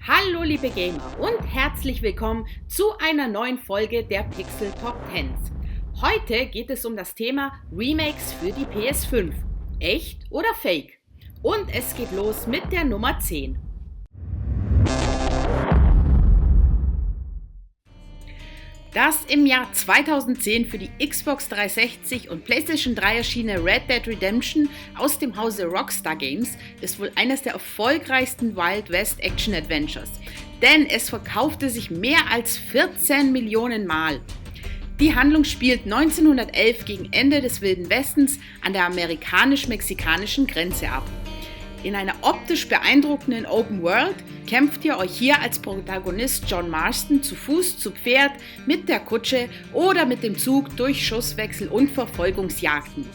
Hallo liebe Gamer und herzlich willkommen zu einer neuen Folge der Pixel Top 10s. Heute geht es um das Thema Remakes für die PS5. Echt oder Fake? Und es geht los mit der Nummer 10. Das im Jahr 2010 für die Xbox 360 und PlayStation 3 erschienene Red Dead Redemption aus dem Hause Rockstar Games ist wohl eines der erfolgreichsten Wild West Action Adventures, denn es verkaufte sich mehr als 14 Millionen Mal. Die Handlung spielt 1911 gegen Ende des Wilden Westens an der amerikanisch-mexikanischen Grenze ab. In einer optisch beeindruckenden Open World kämpft ihr euch hier als Protagonist John Marston zu Fuß, zu Pferd, mit der Kutsche oder mit dem Zug durch Schusswechsel und Verfolgungsjagden.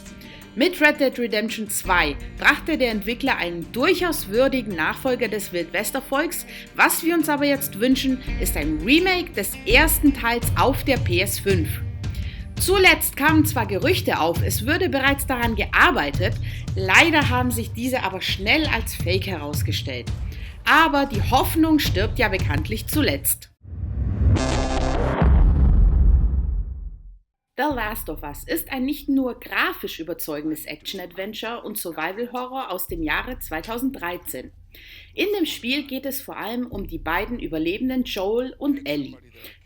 Mit Red Dead Redemption 2 brachte der Entwickler einen durchaus würdigen Nachfolger des Wildwest-Erfolgs. Was wir uns aber jetzt wünschen, ist ein Remake des ersten Teils auf der PS5. Zuletzt kamen zwar Gerüchte auf, es würde bereits daran gearbeitet, leider haben sich diese aber schnell als Fake herausgestellt. Aber die Hoffnung stirbt ja bekanntlich zuletzt. The Last of Us ist ein nicht nur grafisch überzeugendes Action-Adventure und Survival-Horror aus dem Jahre 2013. In dem Spiel geht es vor allem um die beiden Überlebenden Joel und Ellie.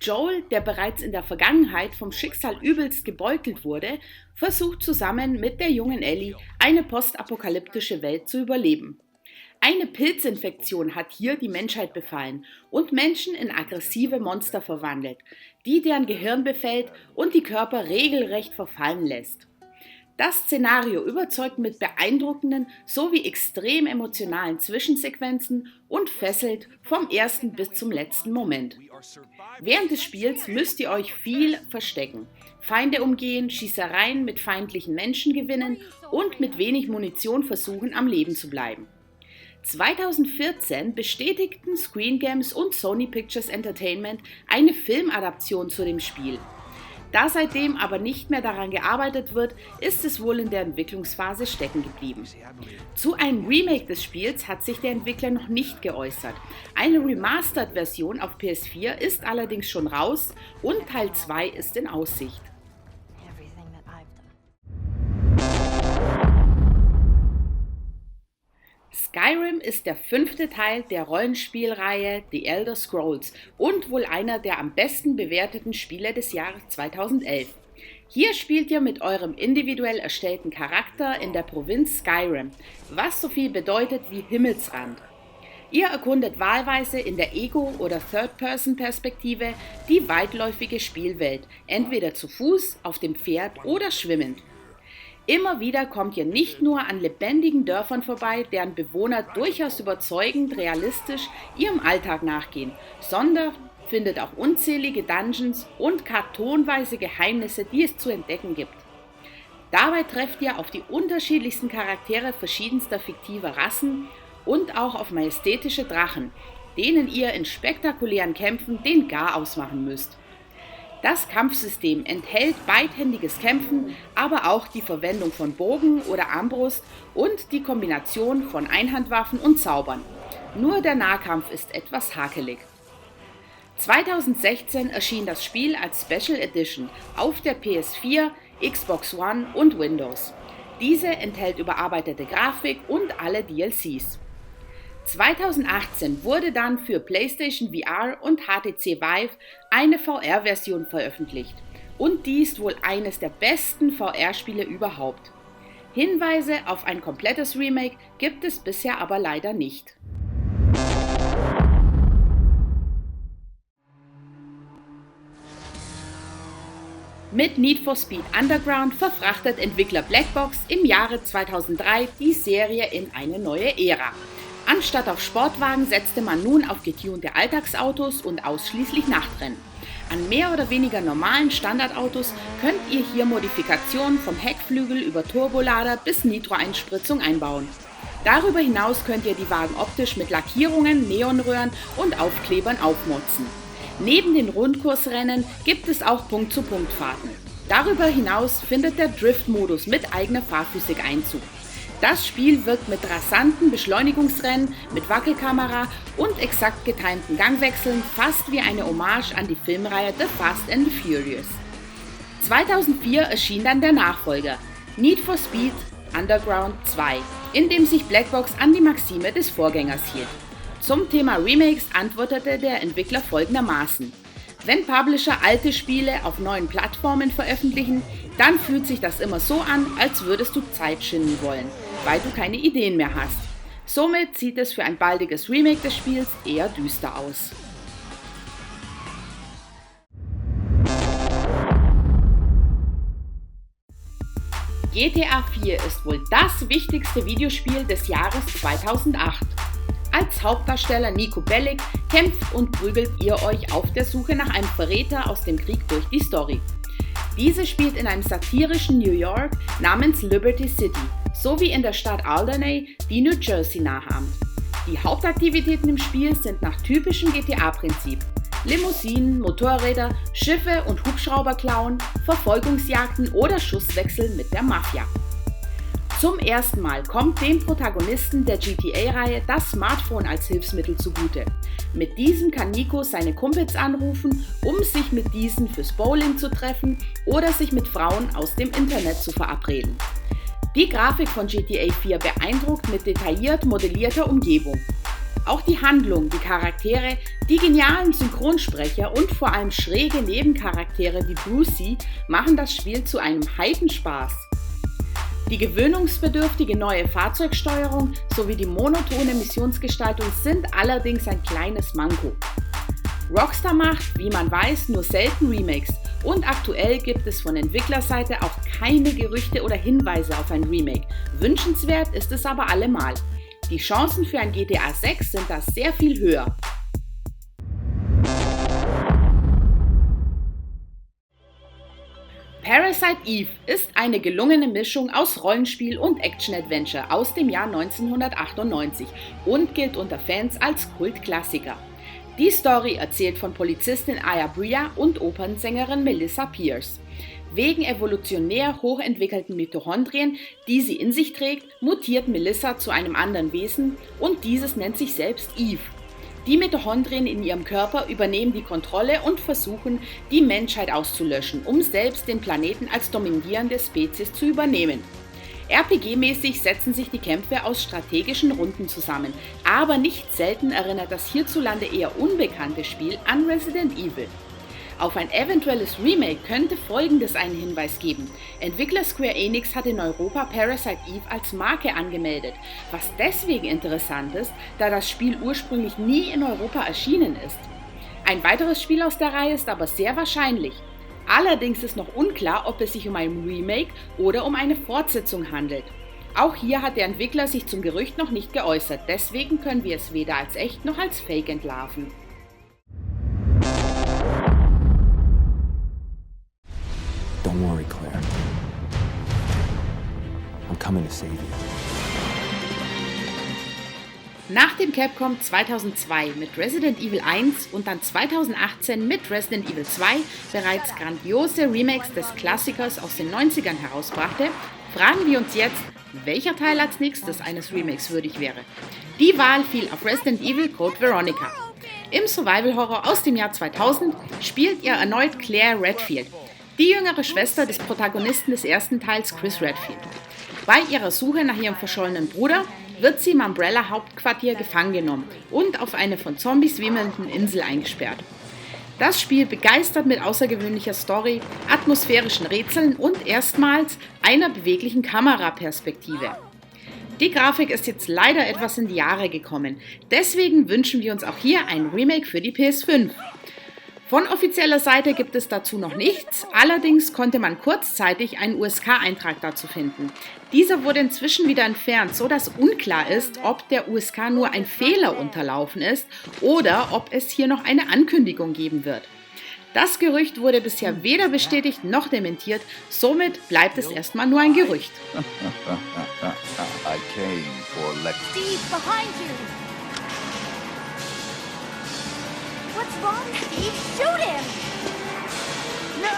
Joel, der bereits in der Vergangenheit vom Schicksal übelst gebeutelt wurde, versucht zusammen mit der jungen Ellie eine postapokalyptische Welt zu überleben. Eine Pilzinfektion hat hier die Menschheit befallen und Menschen in aggressive Monster verwandelt, die deren Gehirn befällt und die Körper regelrecht verfallen lässt. Das Szenario überzeugt mit beeindruckenden sowie extrem emotionalen Zwischensequenzen und fesselt vom ersten bis zum letzten Moment. Während des Spiels müsst ihr euch viel verstecken, Feinde umgehen, Schießereien mit feindlichen Menschen gewinnen und mit wenig Munition versuchen, am Leben zu bleiben. 2014 bestätigten Screen Gems und Sony Pictures Entertainment eine Filmadaption zu dem Spiel. Da seitdem aber nicht mehr daran gearbeitet wird, ist es wohl in der Entwicklungsphase stecken geblieben. Zu einem Remake des Spiels hat sich der Entwickler noch nicht geäußert. Eine Remastered-Version auf PS4 ist allerdings schon raus und Teil 2 ist in Aussicht. Skyrim ist der 5. Teil der Rollenspielreihe The Elder Scrolls und wohl einer der am besten bewerteten Spiele des Jahres 2011. Hier spielt ihr mit eurem individuell erstellten Charakter in der Provinz Skyrim, was so viel bedeutet wie Himmelsrand. Ihr erkundet wahlweise in der Ego- oder Third-Person-Perspektive die weitläufige Spielwelt, entweder zu Fuß, auf dem Pferd oder schwimmend. Immer wieder kommt ihr nicht nur an lebendigen Dörfern vorbei, deren Bewohner durchaus überzeugend realistisch ihrem Alltag nachgehen, sondern findet auch unzählige Dungeons und kartonweise Geheimnisse, die es zu entdecken gibt. Dabei trefft ihr auf die unterschiedlichsten Charaktere verschiedenster fiktiver Rassen und auch auf majestätische Drachen, denen ihr in spektakulären Kämpfen den Garaus machen müsst. Das Kampfsystem enthält beidhändiges Kämpfen, aber auch die Verwendung von Bogen oder Armbrust und die Kombination von Einhandwaffen und Zaubern. Nur der Nahkampf ist etwas hakelig. 2016 erschien das Spiel als Special Edition auf der PS4, Xbox One und Windows. Diese enthält überarbeitete Grafik und alle DLCs. 2018 wurde dann für PlayStation VR und HTC Vive eine VR-Version veröffentlicht. Und die ist wohl eines der besten VR-Spiele überhaupt. Hinweise auf ein komplettes Remake gibt es bisher aber leider nicht. Mit Need for Speed Underground verfrachtet Entwickler Blackbox im Jahre 2003 die Serie in eine neue Ära. Anstatt auf Sportwagen setzte man nun auf getunte Alltagsautos und ausschließlich Nachtrennen. An mehr oder weniger normalen Standardautos könnt ihr hier Modifikationen vom Heckflügel über Turbolader bis Nitro-Einspritzung einbauen. Darüber hinaus könnt ihr die Wagen optisch mit Lackierungen, Neonröhren und Aufklebern aufmotzen. Neben den Rundkursrennen gibt es auch Punkt-zu-Punkt-Fahrten. Darüber hinaus findet der Drift-Modus mit eigener Fahrphysik Einzug. Das Spiel wirkt mit rasanten Beschleunigungsrennen, mit Wackelkamera und exakt getimten Gangwechseln fast wie eine Hommage an die Filmreihe The Fast and the Furious. 2004 erschien dann der Nachfolger Need for Speed Underground 2, in dem sich Blackbox an die Maxime des Vorgängers hielt. Zum Thema Remakes antwortete der Entwickler folgendermaßen: Wenn Publisher alte Spiele auf neuen Plattformen veröffentlichen, dann fühlt sich das immer so an, als würdest du Zeit schinden wollen, weil du keine Ideen mehr hast. Somit sieht es für ein baldiges Remake des Spiels eher düster aus. GTA 4 ist wohl das wichtigste Videospiel des Jahres 2008. Als Hauptdarsteller Nico Bellic kämpft und prügelt ihr euch auf der Suche nach einem Verräter aus dem Krieg durch die Story. Diese spielt in einem satirischen New York namens Liberty City, sowie in der Stadt Alderney, die New Jersey nachahmt. Die Hauptaktivitäten im Spiel sind nach typischem GTA-Prinzip: Limousinen, Motorräder, Schiffe und Hubschrauber klauen, Verfolgungsjagden oder Schusswechsel mit der Mafia. Zum ersten Mal kommt dem Protagonisten der GTA-Reihe das Smartphone als Hilfsmittel zugute. Mit diesem kann Nico seine Kumpels anrufen, um sich mit diesen fürs Bowling zu treffen oder sich mit Frauen aus dem Internet zu verabreden. Die Grafik von GTA 4 beeindruckt mit detailliert modellierter Umgebung. Auch die Handlung, die Charaktere, die genialen Synchronsprecher und vor allem schräge Nebencharaktere wie Brucey machen das Spiel zu einem Heidenspaß. Die gewöhnungsbedürftige neue Fahrzeugsteuerung sowie die monotone Missionsgestaltung sind allerdings ein kleines Manko. Rockstar macht, wie man weiß, nur selten Remakes und aktuell gibt es von Entwicklerseite auch keine Gerüchte oder Hinweise auf ein Remake. Wünschenswert ist es aber allemal. Die Chancen für ein GTA 6 sind da sehr viel höher. Parasite Eve ist eine gelungene Mischung aus Rollenspiel und Action-Adventure aus dem Jahr 1998 und gilt unter Fans als Kultklassiker. Die Story erzählt von Polizistin Aya Bria und Opernsängerin Melissa Pierce. Wegen evolutionär hochentwickelten Mitochondrien, die sie in sich trägt, mutiert Melissa zu einem anderen Wesen und dieses nennt sich selbst Eve. Die Mitochondrien in ihrem Körper übernehmen die Kontrolle und versuchen, die Menschheit auszulöschen, um selbst den Planeten als dominierende Spezies zu übernehmen. RPG-mäßig setzen sich die Kämpfe aus strategischen Runden zusammen, aber nicht selten erinnert das hierzulande eher unbekannte Spiel an Resident Evil. Auf ein eventuelles Remake könnte Folgendes einen Hinweis geben. Entwickler Square Enix hat in Europa Parasite Eve als Marke angemeldet, was deswegen interessant ist, da das Spiel ursprünglich nie in Europa erschienen ist. Ein weiteres Spiel aus der Reihe ist aber sehr wahrscheinlich. Allerdings ist noch unklar, ob es sich um ein Remake oder um eine Fortsetzung handelt. Auch hier hat der Entwickler sich zum Gerücht noch nicht geäußert, deswegen können wir es weder als echt noch als Fake entlarven. Don't worry, Claire. I'm coming to save you. Nach dem Capcom 2002 mit Resident Evil 1 und dann 2018 mit Resident Evil 2 bereits grandiose Remakes des Klassikers aus den 90ern herausbrachte, fragen wir uns jetzt, welcher Teil als nächstes eines Remakes würdig wäre. Die Wahl fiel auf Resident Evil Code Veronica. Im Survival-Horror aus dem Jahr 2000 spielt ihr erneut Claire Redfield, die jüngere Schwester des Protagonisten des ersten Teils Chris Redfield. Bei ihrer Suche nach ihrem verschollenen Bruder wird sie im Umbrella-Hauptquartier gefangen genommen und auf eine von Zombies wimmelnden Insel eingesperrt. Das Spiel begeistert mit außergewöhnlicher Story, atmosphärischen Rätseln und erstmals einer beweglichen Kameraperspektive. Die Grafik ist jetzt leider etwas in die Jahre gekommen, deswegen wünschen wir uns auch hier ein Remake für die PS5. Von offizieller Seite gibt es dazu noch nichts, allerdings konnte man kurzzeitig einen USK-Eintrag dazu finden. Dieser wurde inzwischen wieder entfernt, sodass unklar ist, ob der USK nur ein Fehler unterlaufen ist oder ob es hier noch eine Ankündigung geben wird. Das Gerücht wurde bisher weder bestätigt noch dementiert, somit bleibt es erstmal nur ein Gerücht. Steve, behind you! What's wrong, Steve? Shoot him! No!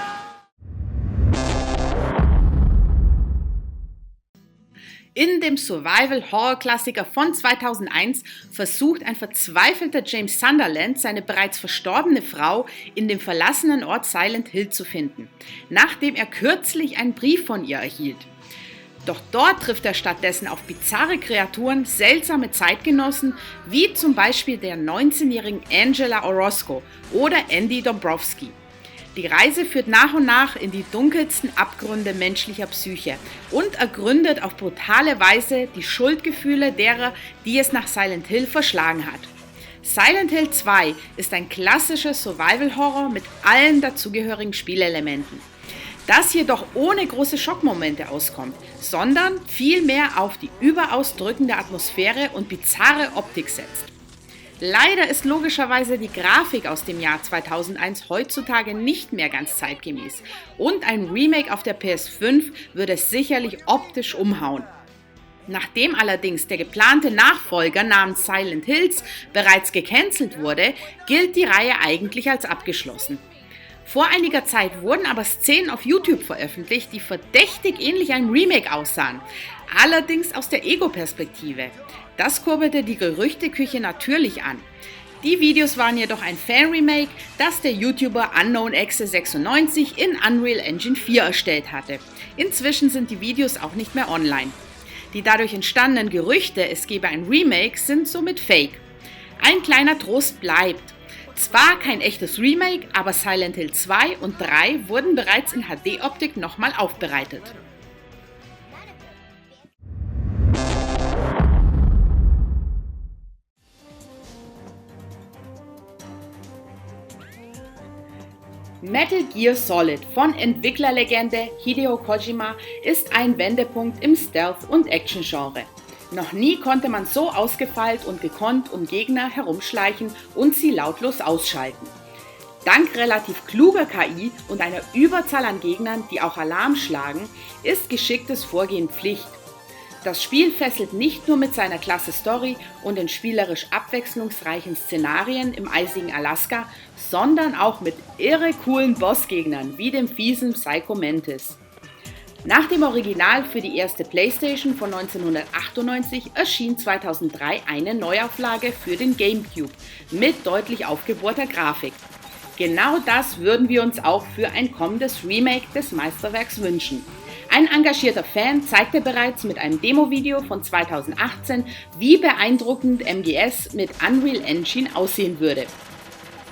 In dem Survival-Horror-Klassiker von 2001 versucht ein verzweifelter James Sunderland, seine bereits verstorbene Frau in dem verlassenen Ort Silent Hill zu finden, nachdem er kürzlich einen Brief von ihr erhielt. Doch dort trifft er stattdessen auf bizarre Kreaturen, seltsame Zeitgenossen, wie zum Beispiel der 19-jährigen Angela Orozco oder Andy Dombrowski. Die Reise führt nach und nach in die dunkelsten Abgründe menschlicher Psyche und ergründet auf brutale Weise die Schuldgefühle derer, die es nach Silent Hill verschlagen hat. Silent Hill 2 ist ein klassischer Survival-Horror mit allen dazugehörigen Spielelementen, das jedoch ohne große Schockmomente auskommt, sondern vielmehr auf die überaus drückende Atmosphäre und bizarre Optik setzt. Leider ist logischerweise die Grafik aus dem Jahr 2001 heutzutage nicht mehr ganz zeitgemäß und ein Remake auf der PS5 würde es sicherlich optisch umhauen. Nachdem allerdings der geplante Nachfolger namens Silent Hills bereits gecancelt wurde, gilt die Reihe eigentlich als abgeschlossen. Vor einiger Zeit wurden aber Szenen auf YouTube veröffentlicht, die verdächtig ähnlich einem Remake aussahen, allerdings aus der Ego-Perspektive. Das kurbelte die Gerüchteküche natürlich an. Die Videos waren jedoch ein Fan-Remake, das der YouTuber UnknownExe96 in Unreal Engine 4 erstellt hatte. Inzwischen sind die Videos auch nicht mehr online. Die dadurch entstandenen Gerüchte, es gebe ein Remake, sind somit fake. Ein kleiner Trost bleibt. Zwar kein echtes Remake, aber Silent Hill 2 und 3 wurden bereits in HD-Optik nochmal aufbereitet. Metal Gear Solid von Entwicklerlegende Hideo Kojima ist ein Wendepunkt im Stealth- und Action-Genre. Noch nie konnte man so ausgefeilt und gekonnt um Gegner herumschleichen und sie lautlos ausschalten. Dank relativ kluger KI und einer Überzahl an Gegnern, die auch Alarm schlagen, ist geschicktes Vorgehen Pflicht. Das Spiel fesselt nicht nur mit seiner klasse Story und den spielerisch abwechslungsreichen Szenarien im eisigen Alaska, sondern auch mit irre coolen Bossgegnern wie dem fiesen Psycho Mantis. Nach dem Original für die erste PlayStation von 1998 erschien 2003 eine Neuauflage für den GameCube mit deutlich aufgebohrter Grafik. Genau das würden wir uns auch für ein kommendes Remake des Meisterwerks wünschen. Ein engagierter Fan zeigte bereits mit einem Demo-Video von 2018, wie beeindruckend MGS mit Unreal Engine aussehen würde.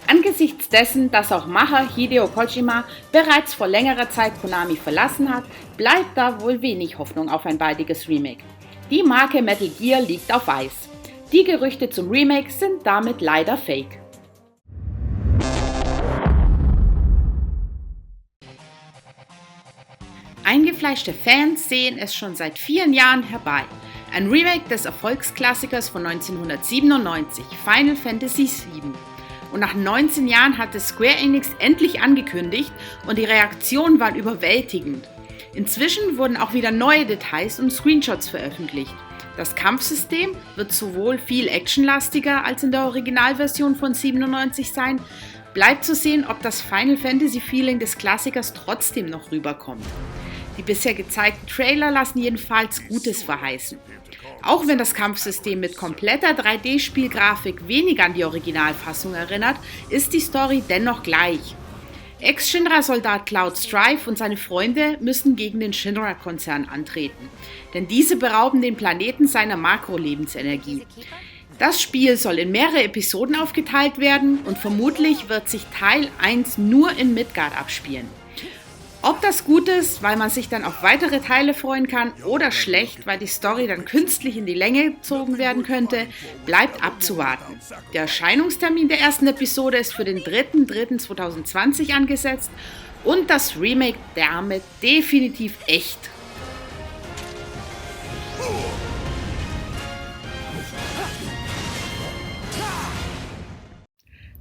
Angesichts dessen, dass auch Macher Hideo Kojima bereits vor längerer Zeit Konami verlassen hat, bleibt da wohl wenig Hoffnung auf ein baldiges Remake. Die Marke Metal Gear liegt auf Eis. Die Gerüchte zum Remake sind damit leider fake. Eingefleischte Fans sehen es schon seit 4 Jahren herbei. Ein Remake des Erfolgsklassikers von 1997, Final Fantasy VII. Und nach 19 Jahren hatte Square Enix endlich angekündigt und die Reaktionen waren überwältigend. Inzwischen wurden auch wieder neue Details und Screenshots veröffentlicht. Das Kampfsystem wird sowohl viel actionlastiger als in der Originalversion von 97 sein. Bleibt zu sehen, ob das Final Fantasy Feeling des Klassikers trotzdem noch rüberkommt. Die bisher gezeigten Trailer lassen jedenfalls Gutes verheißen. Auch wenn das Kampfsystem mit kompletter 3D-Spielgrafik weniger an die Originalfassung erinnert, ist die Story dennoch gleich. Ex-Shinra-Soldat Cloud Strife und seine Freunde müssen gegen den Shinra-Konzern antreten, denn diese berauben den Planeten seiner Makro-Lebensenergie. Das Spiel soll in mehrere Episoden aufgeteilt werden und vermutlich wird sich Teil 1 nur in Midgard abspielen. Ob das gut ist, weil man sich dann auf weitere Teile freuen kann, oder schlecht, weil die Story dann künstlich in die Länge gezogen werden könnte, bleibt abzuwarten. Der Erscheinungstermin der ersten Episode ist für den 3.3.2020 angesetzt und das Remake damit definitiv echt.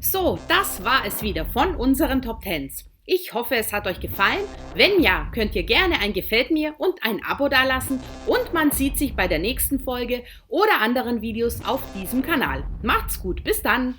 So, das war es wieder von unseren Top 10s. Ich hoffe, es hat euch gefallen. Wenn ja, könnt ihr gerne ein Gefällt mir und ein Abo dalassen und man sieht sich bei der nächsten Folge oder anderen Videos auf diesem Kanal. Macht's gut, bis dann!